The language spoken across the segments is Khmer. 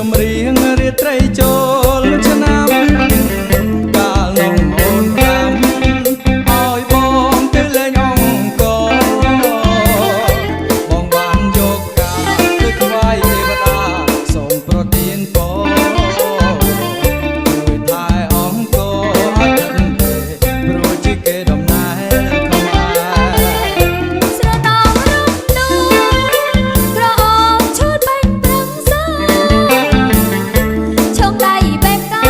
ចម្រៀងរាត្រីចូលឆ្នាំកាលនំអូនប្រាំឲ្យបងទៅលេងអង្គបងបានយកកាទៅថ្វាយទេវតាសូមប្រទានពរជួយថែអង្គឲ្យដឹងទេព្រោះជាគេដំណើរស្រណោរំនោក្រអូបឈូតបាញ់ប្រឹងសើឆុងដៃបែបកា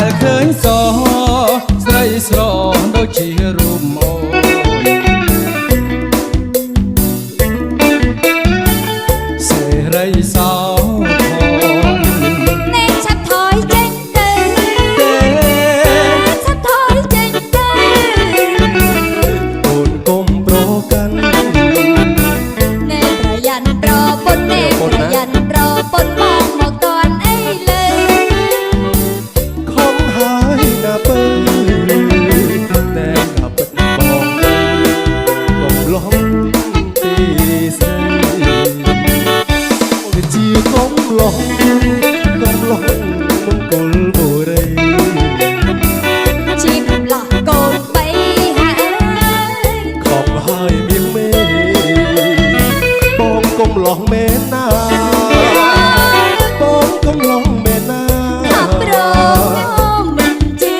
ដែលឃើញសស្រីស្រដូចជារូបអូនសេរីសោអ្នកឆាប់ថយចេញទៅឆាប់ថយចេញទៅ អូនកុំប្រកាន់ អ្នកប្រយ័ត្នប្រពន្ធអ្នកប្រយ័ត្នប្រពន្ធមកតន់អីលើ ខំហើយណាពើតែថាពិតបងកុំឡងទីស្រីអូនជាកុំឡងមង្គលបុរី ជាកំឡោះកូនបីហើយ ខំហើយមានមេបងកុំឡងមែនណាបងកុំឡងមែនណា ថាប្រមិនជឿ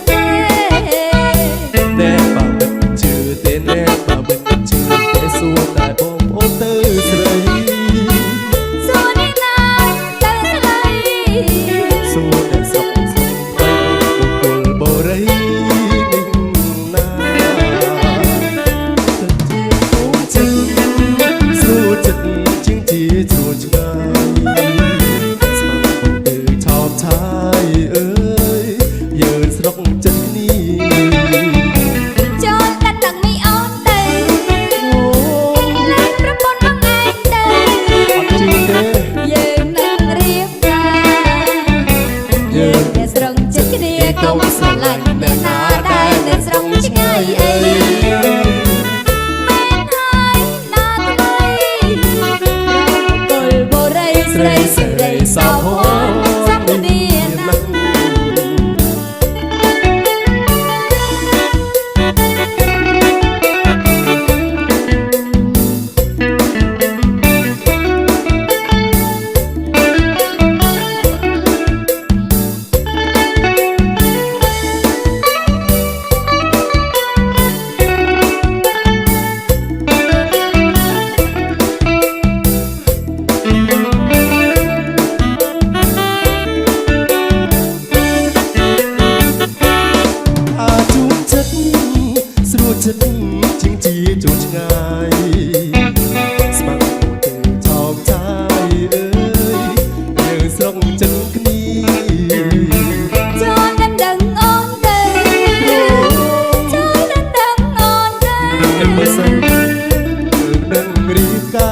ទេ แน่ป่าเป็นชื่อเต้แน่ป่าเป็นชื่อเต้สู้แต่ผมโอเตอร์สวย សួរនេះណាទៅស្រី สู้แต่สับไปบุกลโบรีนิ่งนาจะสู้จัดจึงที่จูดง่ายสมัครผมตื่นชอบชายเอ้ยยืนสรกจัดนี่ ចូលកាត់ទឹកនេះអូនទៅលែងប្រពន្ធបងឯងទៅ จืดเด้ យើងនឹងរៀបការយើងតែស្រង់ចិត្តគ្នាកុំស្រឡាញ់អ្នកណាដែលនៅស្រង់ឆ្ងាយអីមែនហើយណាថ្លៃកុលបរិយស្រីសេរីសោភ័ណ្ឌសព្វនាណាស់ อาจูบจัดสรู้จัดจริงจีจูดง่ายสมัครตื่นชอบชายเอ้ยยืนสรกจัดนี่ ចូលដណ្ដឹងអូនទៅចូលដណ្ដឹងអូនទៅ เมื่อสันนั่งรีบกา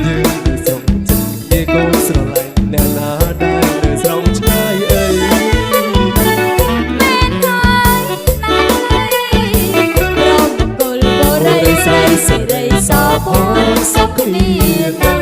ยืนสรกจัดนี่ก็สระไหลแน่นาได้เลยสรองชายเอ้ย មែនហើយណាស់រំកុលបរិយស្រីសេរីសោភ័ណ្ឌសុខគ្នាណាស់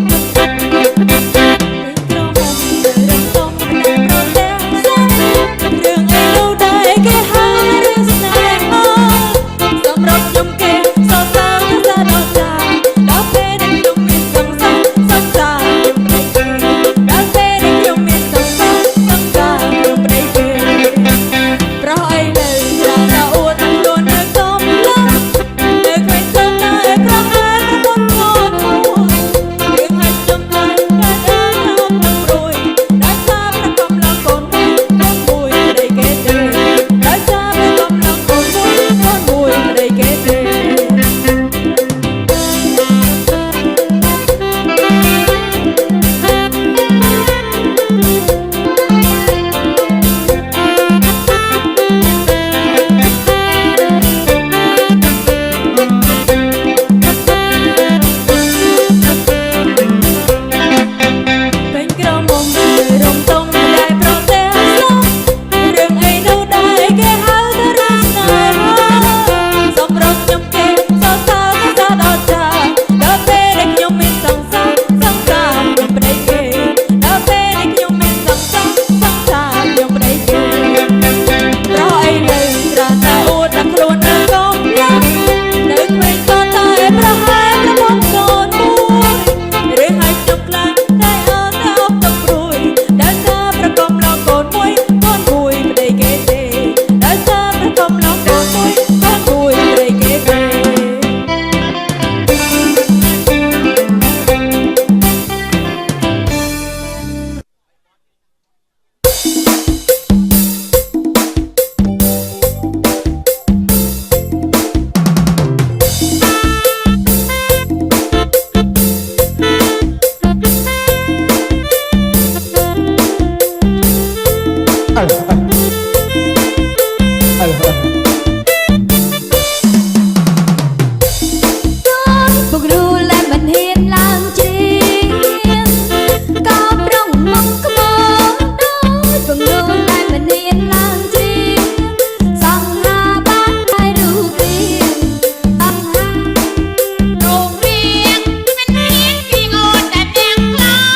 เ ពុករੂលែមិនហ៊ានឡើងជ្រៀងក៏ប្រងមកក្បោដោយពុករੂលែមិនហ៊ានឡើងជ្រៀងសង្ហាបានតែរូបរាងសង្ហារូបរាងមិនមានពីងត់តែទាំងខ្លាំង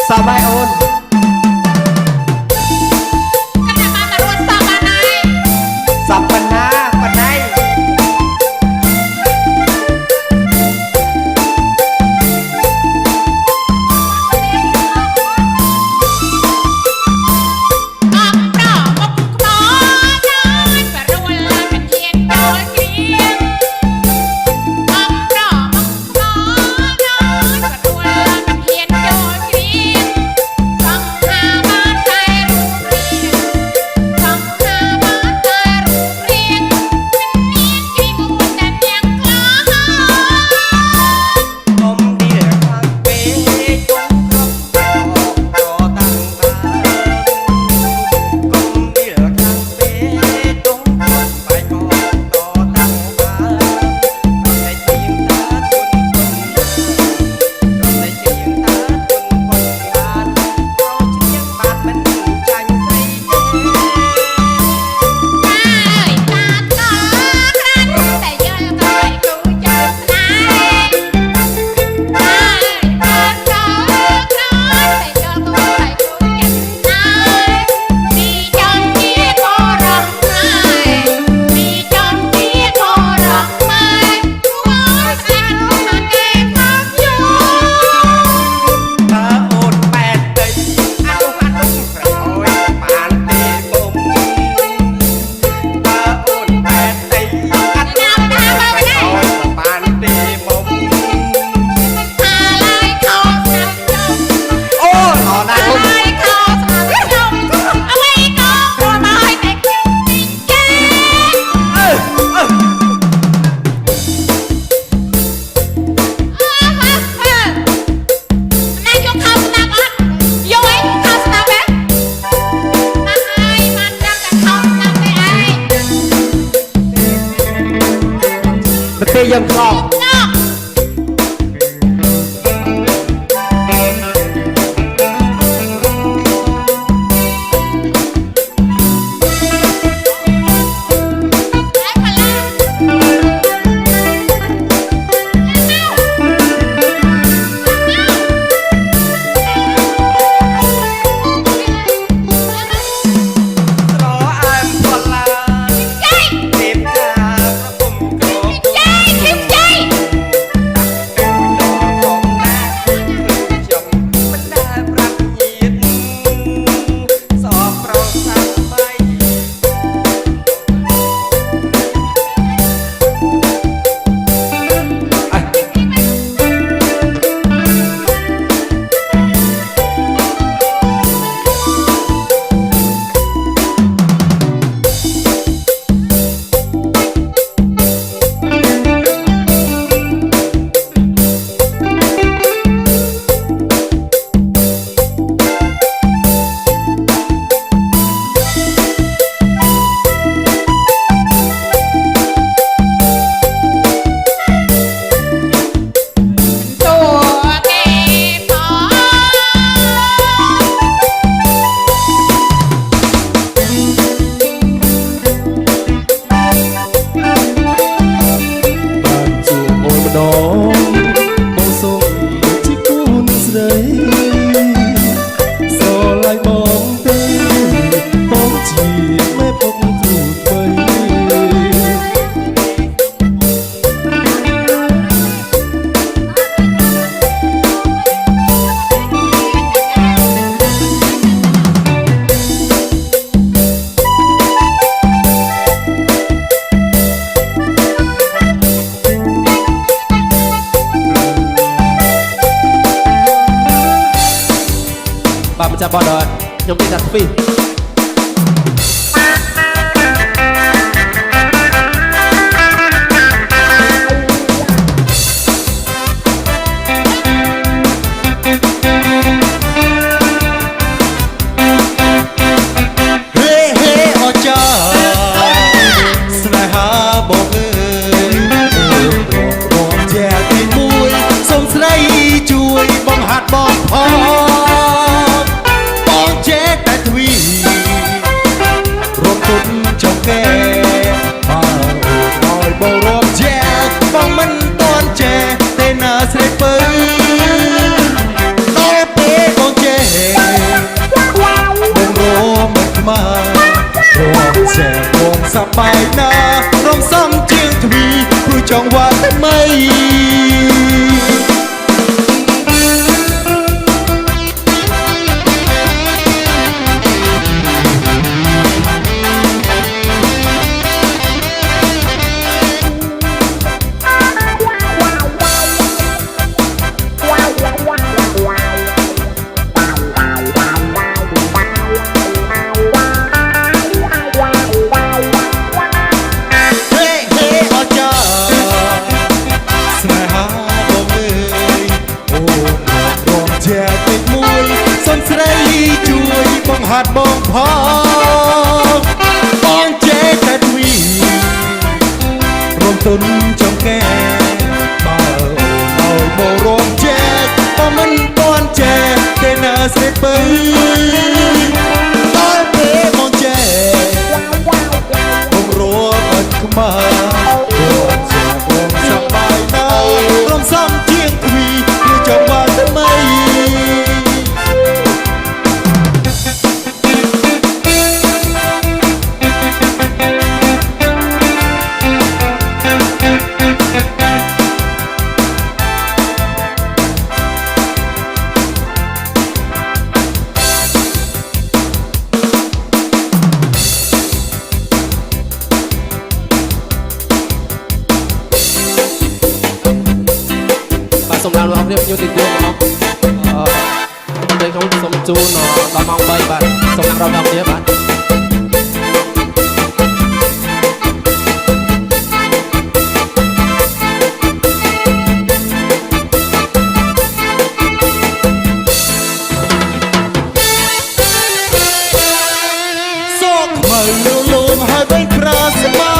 sao mai ôn sập phần na phần này Hãy subscribe cho kênh Ghiền Mì Gõ để không bỏ lỡ những video hấp dẫn ចាប់បដខ្ញុំទីដាក់ពីសបាយណារំសំជាងទ្វីព្រោះចង់វត្តថ្មីហាត់បងផងបងចេះតែទ្វីរំទុនចង្កែបើអូនឲ្យមករំជែកបើមិនទាន់ចេះទេណាស្រីពើដល់ពេលមកចេះបងរំអត់ខ្មៅបងចេះបងសប្បាយណាស់រំសំជាងទ្វីគឺចង់បានថ្មីសូមឡានលោកអ្នកខ្ញុំទីទួមកខ្ញុំសូមជូនដល់ម៉ោង3បាទសូមរាប់ដល់គ្នាបាទសូមមើលលោកហើយបីប្រាស្មា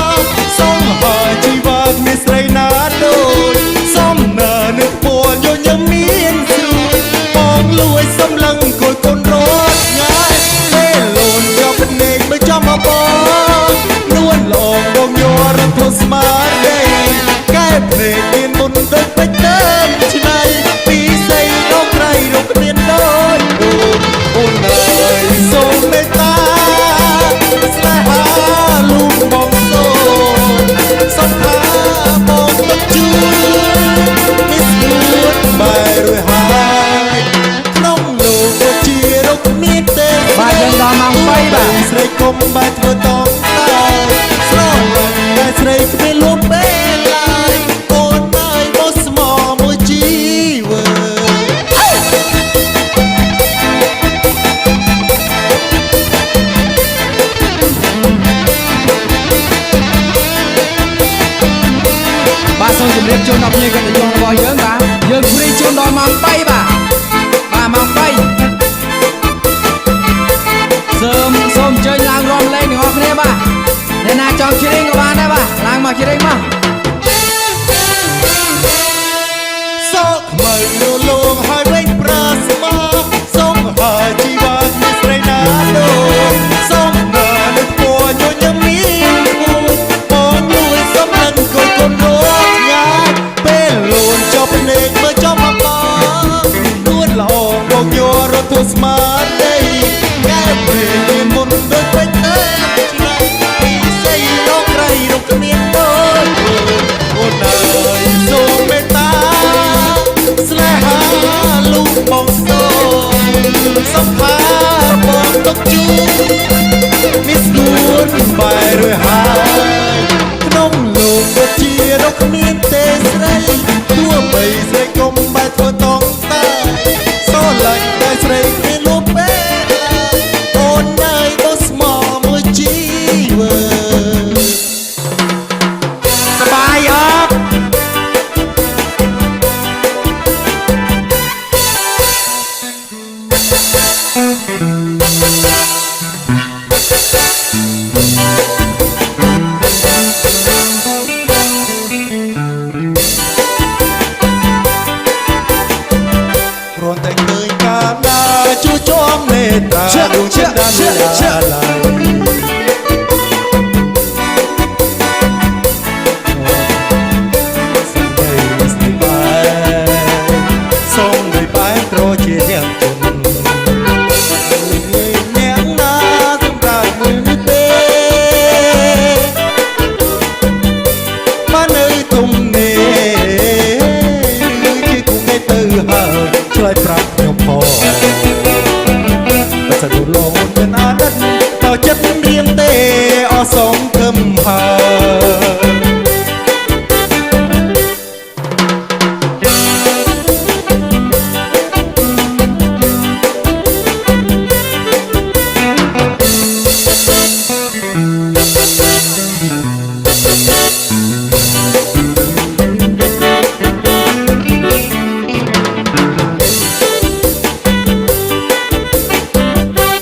សូមហើយជីវ៉ាមានស្រីណាដូចសូមនឹកពួនយញមានស្រួលបងលួយសំឡឹងគួយកូនរត់ងាយពេលលូនយកភ្នែកមើលចំមកបងនួនលងបងយករត់ធូរស្មារតីកែភ្នែកមានមុនដូចពេជ្រដើមឆ្នៃពីស័យរកក្រៃរកគ្មានដូចអូនអើយសូមមេត្តាស្នេហាលូនបងសូមសំថាបងទុកជូនបាយរួយហើយក្នុងលោកក៏ជារកមានទេបាទយើងដល់ម៉ោង3បាទស្រីគុំបាទធ្វើតងតើស្រងតែស្រីគ្មានលួចពេលឡើយអូនអើយមកស្មោមួយជីវើបាទសូមជម្រាបជូនដល់ភ្ញៀវកិត្តិយសរបស់យើងបាទយើងព្រីជូនដល់ម៉ោង3បាទម៉ោង3សូមអញ្ជើញឡើងរាំលេងទាំងអស់គ្នាបាទអ្នកណាចង់ច្រៀងក៏បានដែរបាទឡើងមកច្រៀងមកសោកខ្មៅរលងហើយវិញប្រាស្មាសូមហើយជីវ៉ាមានស្រីណាដូចសូមនឹកពួនយញមានគូបងលួយសំឡឹងគួយកូនរត់ងាយពេលលូនចប់ភ្នែកមើលចំមកបងនួនល្អបងយករត់ធូរស្មារតីកែពេលមានមុនដូចពេជ្រដើមឆ្នៃពីស័យរកក្រៃរកគ្មានដូចអូនអើយសូមមេត្តាស្នេហាលូកបងសូមសំភាបងទុកជូនមានស្នួនបាយរួយហើយក្នុងលោកក៏ជារកគ្មានទេស្រីទោះបីស្រីគុំបែរធ្វើតងតែសូឡាញ់តែស្រីគ្មានលួចពេល ดวงจันทร์อะไรส่งด้วยไปโปรเชียร์จนแนงนาสำราญมือเป้มาในทุ่มเนที่กูไม่ตื่นหาช่วยปรับยมพอมาสะดุดลงเป็นอาดันต่อเจ็บเรียมเตอสองเทิมหา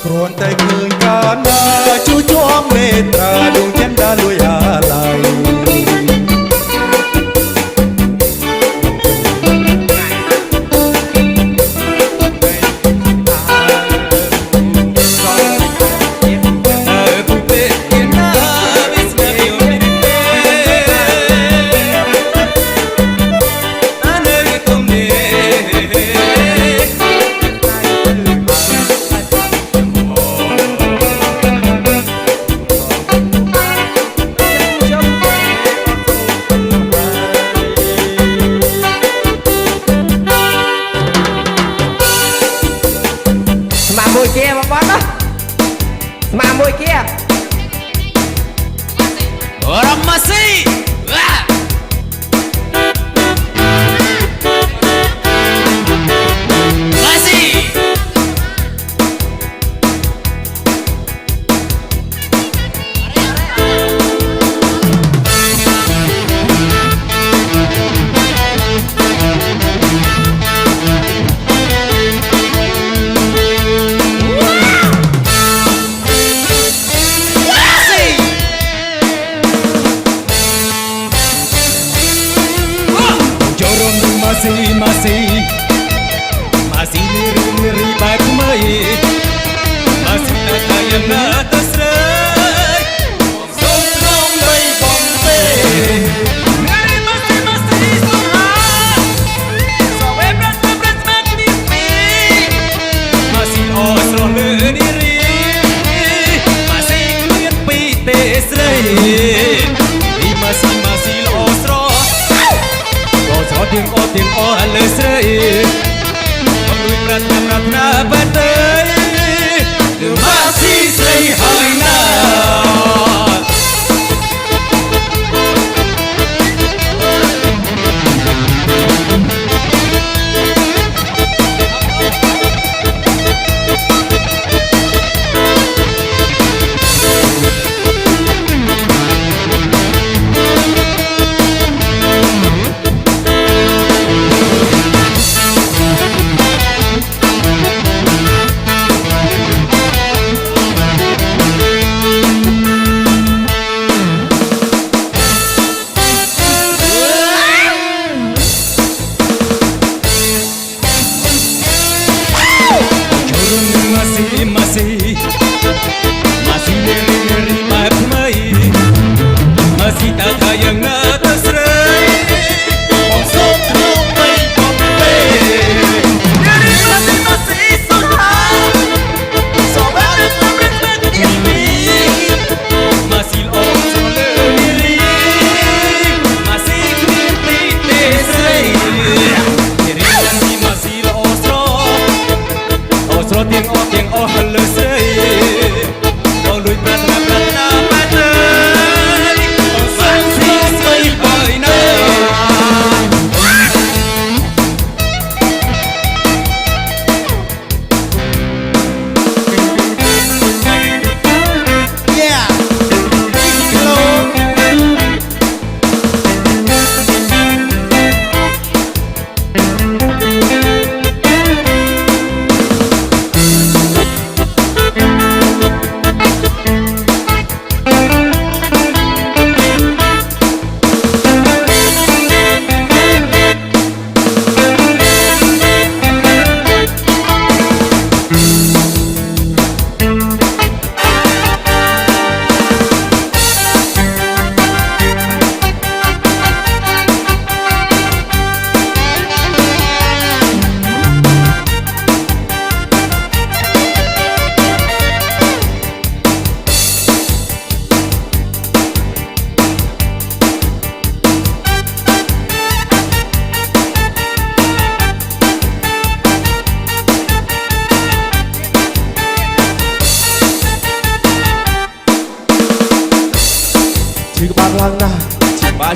โครนแต่คืนกานาชูช่วงเมตราดวงจันทร์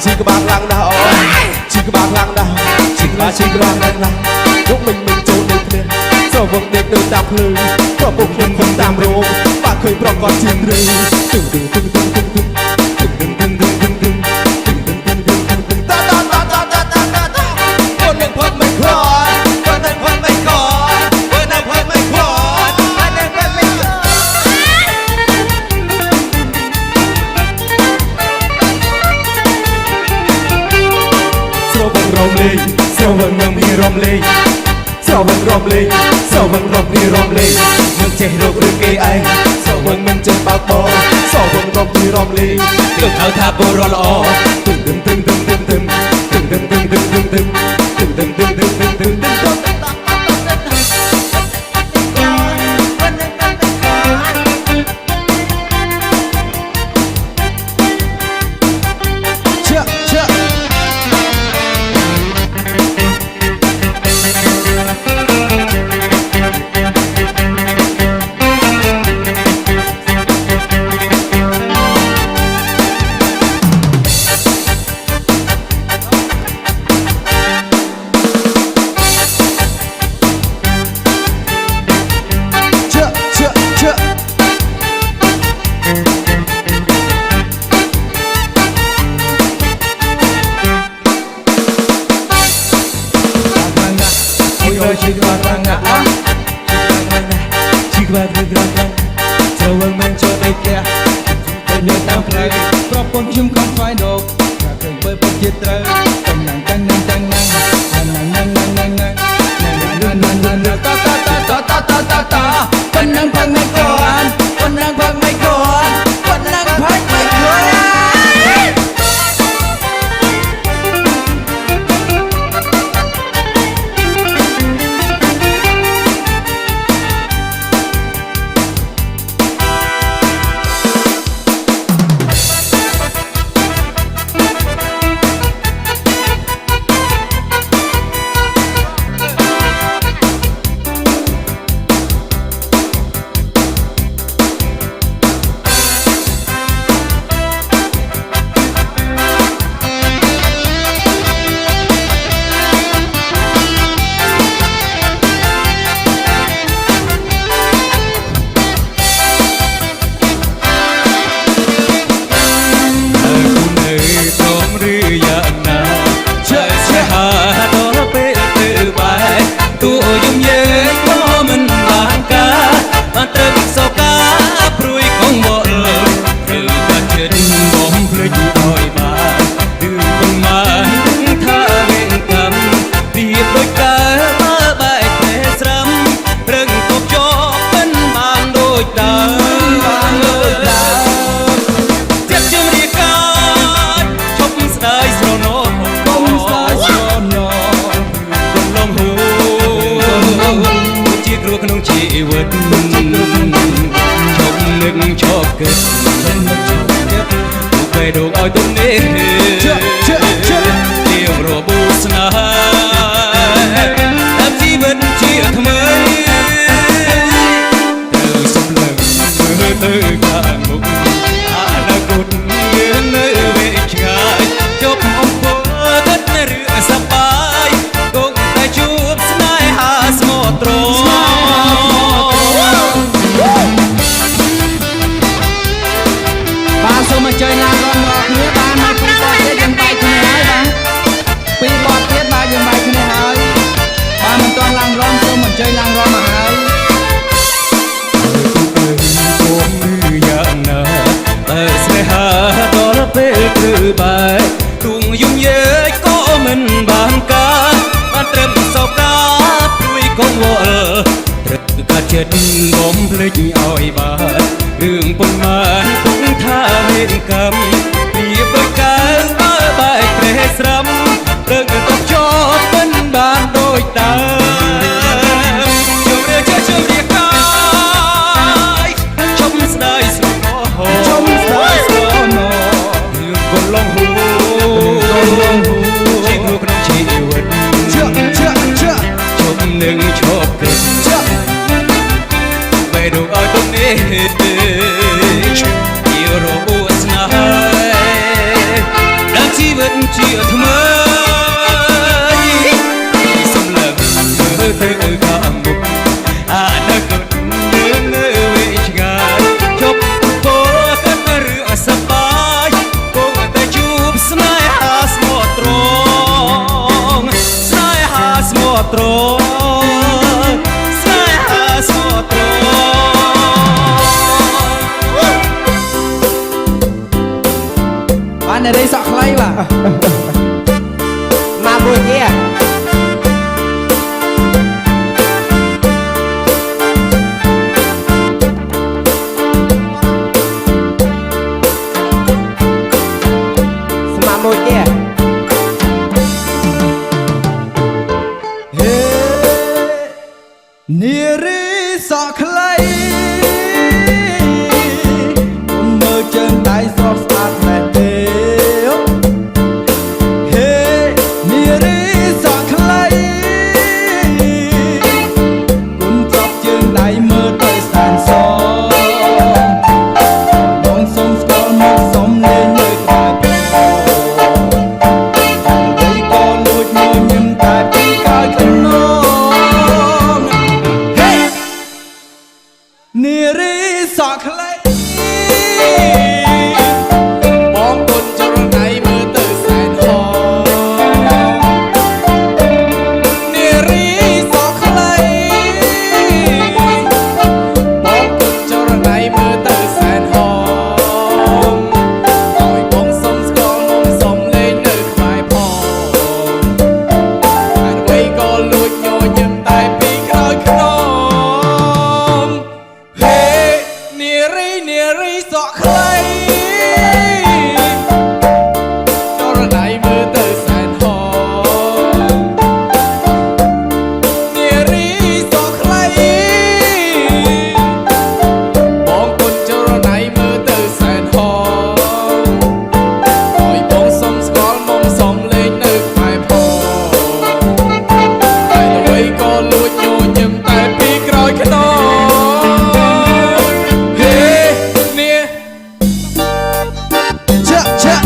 ជីក្បាលខ្លាំងណាស់អូជីក្បាលខ្លាំងណាស់ជីក្បាលខ្លាំងណាស់យកមិញចូលនៅគ្នាស្រវឹងដេកនៅតាមភ្លើងក៏ពុកខ្ញុំខំតាមរោងបាក់ឃើញប្រកបជារឿងទឹងទឹងទឹងទឹងទឹងទឹងទឹងទឹងទឹងទឹងទឹងទឹងតាតាតាតាតាតាតាคนหนึ่งพันไม่คลอดคนหนึ่งพันไม่คลอดคนหนึ่งพันไม่คลอดคนหนึ่งพันไม่คลอดស្រវឹងរំលេងស្រវឹងនឹងមានរំលេងស្រវឹងរំលេងស្រវឹងរំពីរំលេងនឹងចេះរករឿងគេឯងស្រវឹងមិនចេះបើកបោស្រវឹងរំពីរំលេងទឹកហៅថាបុរសល្អទឹងទឹងទឹងទឹងទឹងទឹងទឹងទឹងទឹងទឹងទឹងទឹងទឹងទឹងទឹងទឹងទឹងទឹងទឹងជីក្បាលខ្លាំងណាស់ជីក្បាលខ្លាំងណាស់ស្រវឹងមិនចូលទៅផ្ទះទៅនៅតាមផ្លូវប្រពន្ធខ្ញុំខំស្វែងរកតែឃើញបើពិតជាត្រូវតំណាងតាំងណាំតាំងណាំណាំណាំណាំណាំណាំណាំណាំណាំណាំតាតាតាតាតាតាតាប៉ុណ្ណឹងផឹកមិនគាត់ប៉ុណ្ណឹងផឹកមិនគាត់ប៉ុណ្ណឹងផឹកមិនគាត់ដងឲ្យទុំនេះទៀងរបួសស្នេហ៍តែជីវិតជាថ្មីត្រូវសម្លឹងមើលទៅខាងមុខអនាគតយើងនៅវែងឆ្ងាយជប់អំពើគិតនៅរឿងសប្បាយគង់តែជួបស្នេហាស្មោះត្រង់បានសូមអញ្ជើញឡើងរំលងគ្នាបានមកពីបទទៀតយើងបែកគ្នាហើយបាទពីបទទៀតបាទយើងបែកគ្នាហើយបានមិនទាន់ឡើងរំសូមអញ្ជើញឡើងរំមកហើយគុំឬយ៉ាងណាតែស្នេហាដល់ពេលព្រឺបែកទួងយំយើយក៏មិនបានការបានត្រឹមសោកកាព្រួយកង្វល់ត្រូវកាត់ចិត្តបំភ្លេចឲ្យបានរឿងប៉ុន្មានទុកថាហេតុកម្មពីដូចកៅបើបែកព្រេះស្រំរឿងទៅជាប់មិនបានដូចដើមជម្រាបជម្រាបកាយជុំស្ដាយស្រោជុំស្ដាយស្រោរឿងកន្លងហួជាគ្រូក្នុងជីវិតជុំនឹងឈប់គិតបែរដងឲ្យទុំនេះជារបួសស្នេហ៍ ជាថ្មីសម្លឹងមើលទៅខាងមុខអនាគតយើងនៅវែងឆ្ងាយជប់ពោកាត់រឿងសប្បាយគង់តែជួបស្នេហាស្មោះត្រង់ស្នេហាស្មោះត្រង់ស្នេហាស្មោះត្រង់បាននារីសក់ខ្លីបាទមកមួយគេស្មាមួយគេហេនារីសក់ខ្លីគុំមើលជើងដៃស្រស់ស្អាតមែនទេហេនារីសក់ខ្លីគុំចប់ជើងដៃមើលទៅស្អាតសបងសុំស្គាល់មកសុំលេងនៅក្បែរពេលក៏លួចញញឹមតែពីក្រោយខ្នងហេនារីសក់ខ្លីបងគុណចរណៃមើលទៅសែនហោនារីសក់ខ្លីបងគុណចរណៃមើលទៅសែនហោឲ្យបងសុំស្គាល់មុំសុំលេងនៅក្បែរផងហើយអ្វីក៏លួចញញឹមតែពីក្រោយខ្នងហេនារីសក់ខ្លីចរណៃមើលទៅសែនហោនារីសក់ខ្លីបងគុណចរណៃមើលទៅសែនហោឲ្យបងសុំស្គាល់មុំសុំលេងនៅក្បែរផងហើយអ្វីក៏លួចញញឹមតែពីក្រោយខ្នងហេនាជៈជៈ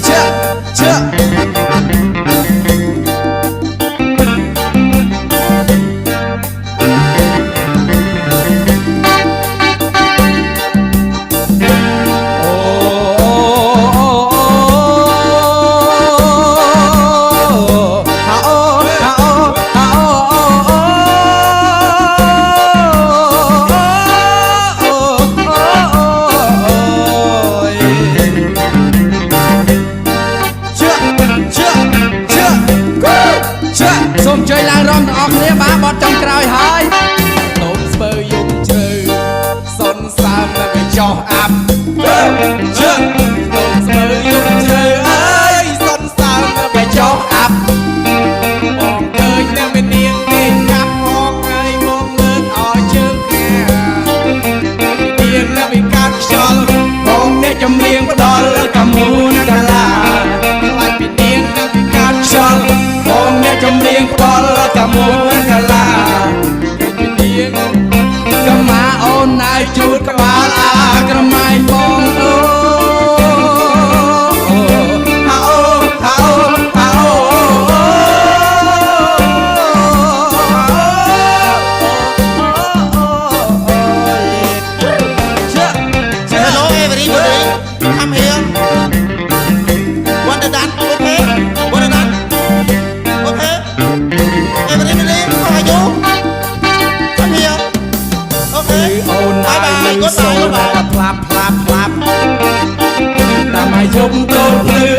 ជៈជៈសូមជួយឡើងរំទាំងអស់គ្នាបាទបត់ចុងក្រោយហើយតូនស្ពើយំជ្រៅសុនសើមតែមិនចោះអាប់ជើតូនស្ពើយំជ្រៅអើយសុនសើមតែមិនចោះអាប់បងឃើញតែមាននាងទេកាប់មកហើយមកលើកឲ្យជើងខានាងតែមិនកាត់ខ្យល់បងអ្នកចំលៀងផ្ដល់កមូនកាឡាខ្លាចពីនាងតែមិនកាត់ខ្យល់បងអ្នកចំលៀងផ្ដល់កមូនកាឡាពីនាងកម៉ាអូនណៃជួតក្បាលអាក្រម៉ៃបងអូហាអូហាអូហាអូជៈ Hello everybody, I'm here. Want to dance? Okay. Want to dance? Okay. Everybody, how are you? I'm here. Okay. អូនណៃ Bye bye. សូ Goodbye. ម Goodbye. ផ្លាប់តាមឲ្យយំទៅភ្លឺ